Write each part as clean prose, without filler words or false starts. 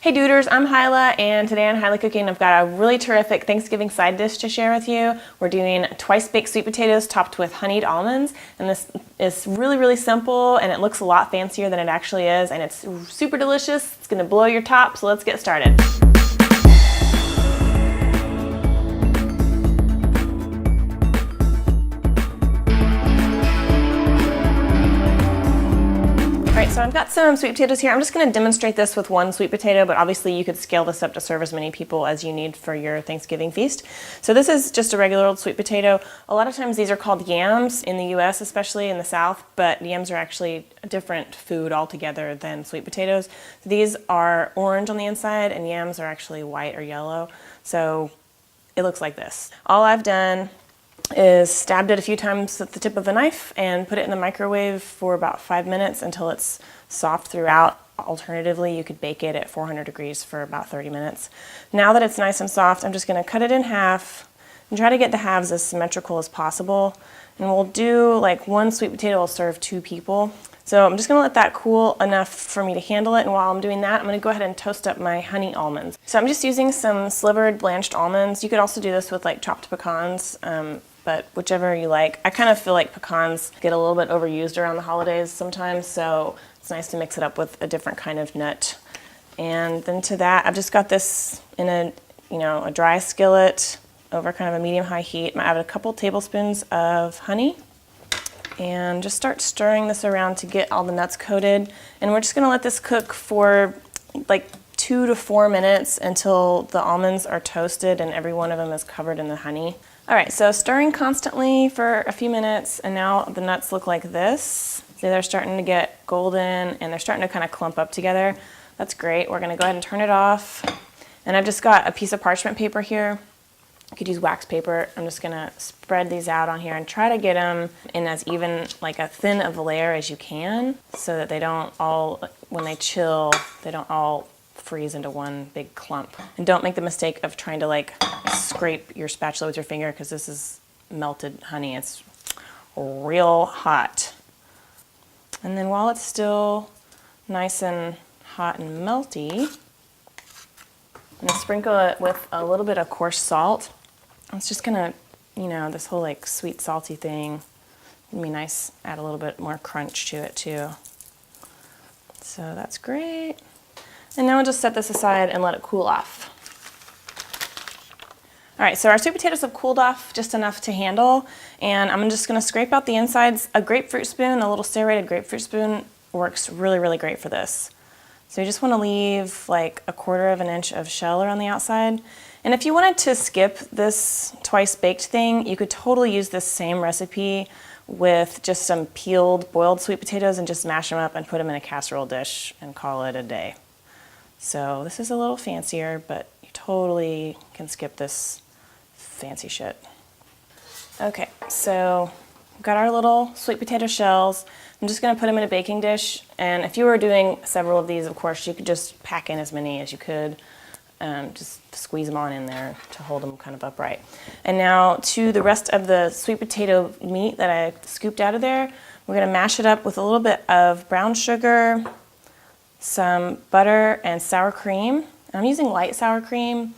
Hey Duders, I'm Hilah, and today on Hilah Cooking I've got a really terrific Thanksgiving side dish to share with you. We're doing twice baked sweet potatoes topped with honeyed almonds, and this is really simple and it looks a lot fancier than it actually is, and it's super delicious. It's going to blow your top, so let's get started. Alright, so I've got some sweet potatoes here. I'm just going to demonstrate this with one sweet potato, but obviously you could scale this up to serve as many people as you need for your Thanksgiving feast. So this is just a regular old sweet potato. A lot of times these are called yams in the US, especially in the South, but yams are actually a different food altogether than sweet potatoes. These are orange on the inside and yams are actually white or yellow. So it looks like this. All I've done is stabbed it a few times with the tip of a knife and put it in the microwave for about 5 minutes until it's soft throughout. Alternatively, you could bake it at 400 degrees for about 30 minutes. Now that it's nice and soft, I'm just going to cut it in half and try to get the halves as symmetrical as possible. And we'll do like one sweet potato will serve 2 people. So I'm just going to let that cool enough for me to handle it, and while I'm doing that, I'm going to go ahead and toast up my honey almonds. So I'm just using some slivered blanched almonds. You could also do this with like chopped pecans, but whichever you like. I kind of feel like pecans get a little bit overused around the holidays sometimes, so it's nice to mix it up with a different kind of nut. And then to that, I've just got this in a dry skillet over kind of a medium-high heat. I add a couple tablespoons of honey and just start stirring this around to get all the nuts coated. And we're just gonna let this cook for like 2 to 4 minutes until the almonds are toasted and every one of them is covered in the honey. All right, so stirring constantly for a few minutes, and now the nuts look like this. See, they're starting to get golden and they're starting to kind of clump up together. That's great. We're gonna go ahead and turn it off. And I've just got a piece of parchment paper here. You could use wax paper. I'm just gonna spread these out on here and try to get them in as even, like a thin of a layer as you can, so that they don't all, when they chill, they don't all freeze into one big clump. And don't make the mistake of trying to like scrape your spatula with your finger, because this is melted honey. It's real hot. And then while it's still nice and hot and melty, I'm gonna sprinkle it with a little bit of coarse salt. It's just gonna, this whole like sweet salty thing, it'd be nice, add a little bit more crunch to it too. So that's great. And now we'll just set this aside and let it cool off. All right, so our sweet potatoes have cooled off just enough to handle, and I'm just gonna scrape out the insides. A grapefruit spoon, a little serrated grapefruit spoon, works really great for this. So you just wanna leave like 1/4 of an inch of shell around the outside. And if you wanted to skip this twice baked thing, you could totally use this same recipe with just some peeled boiled sweet potatoes and just mash them up and put them in a casserole dish and call it a day. So this is a little fancier, but you totally can skip this fancy shit. Okay, so we've got our little sweet potato shells. I'm just gonna put them in a baking dish, and if you were doing several of these, of course, you could just pack in as many as you could. Just squeeze them on in there to hold them kind of upright. And now to the rest of the sweet potato meat that I scooped out of there, we're gonna mash it up with a little bit of brown sugar, some butter, and sour cream. I'm using light sour cream.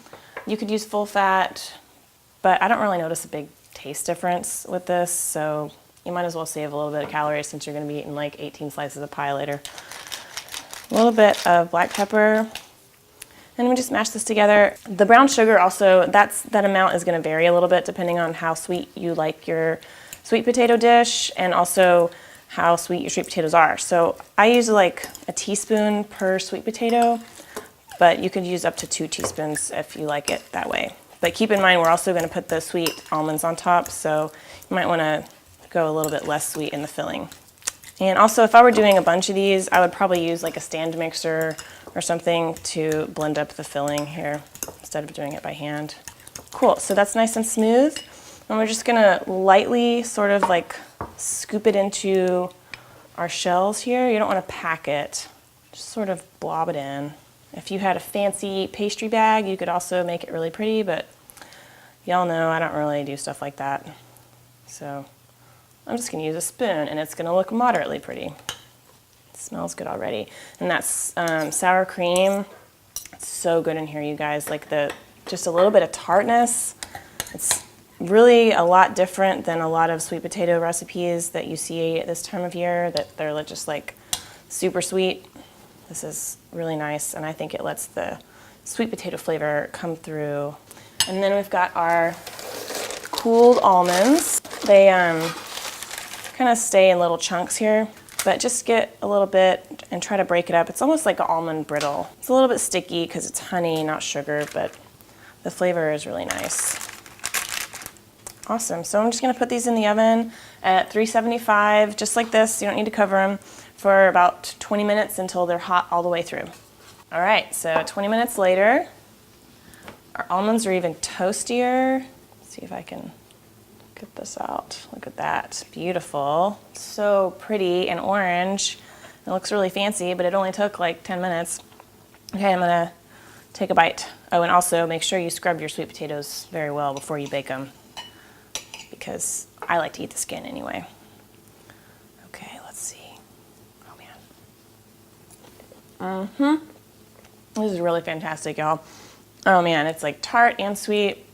You could use full fat, but I don't really notice a big taste difference with this, so you might as well save a little bit of calories since you're going to be eating like 18 slices of pie later. A little bit of black pepper, and we just mash this together. The brown sugar also, that amount is going to vary a little bit depending on how sweet you like your sweet potato dish, and also how sweet your sweet potatoes are. So I use like a teaspoon per sweet potato, but you could use up to 2 teaspoons if you like it that way. But keep in mind, we're also gonna put the sweet almonds on top, so you might wanna go a little bit less sweet in the filling. And also, if I were doing a bunch of these, I would probably use like a stand mixer or something to blend up the filling here instead of doing it by hand. Cool, so that's nice and smooth. And we're just gonna lightly sort of like scoop it into our shells here. You don't wanna pack it, just sort of blob it in. If you had a fancy pastry bag, you could also make it really pretty, but y'all know I don't really do stuff like that. So I'm just gonna use a spoon, and it's gonna look moderately pretty. It smells good already. And that's sour cream. It's so good in here, you guys. Like just a little bit of tartness. It's really a lot different than a lot of sweet potato recipes that you see at this time of year, that they're just like super sweet. This is really nice, and I think it lets the sweet potato flavor come through. And then we've got our cooled almonds. They kind of stay in little chunks here, but just get a little bit and try to break it up. It's almost like an almond brittle. It's a little bit sticky because it's honey, not sugar, but the flavor is really nice. Awesome. So I'm just going to put these in the oven at 375, just like this. You don't need to cover them, for about 20 minutes until they're hot all the way through. All right, so 20 minutes later, our almonds are even toastier. Let's see if I can get this out. Look at that. Beautiful. So pretty and orange. It looks really fancy, but it only took like 10 minutes. Okay, I'm going to take a bite. Oh, and also make sure you scrub your sweet potatoes very well before you bake them, because I like to eat the skin anyway. Okay, let's see. Oh man. This is really fantastic, y'all. Oh man, it's like tart and sweet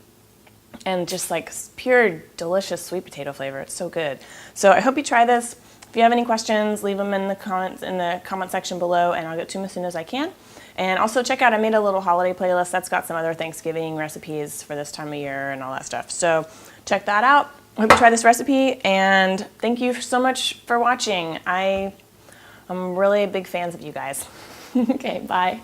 and just like pure delicious sweet potato flavor. It's so good. So I hope you try this. If you have any questions, leave them in the comment section below, and I'll get to them as soon as I can. And also check out, I made a little holiday playlist that's got some other Thanksgiving recipes for this time of year and all that stuff. So check that out. I hope you try this recipe, and thank you so much for watching. I'm really big fans of you guys. Okay, bye.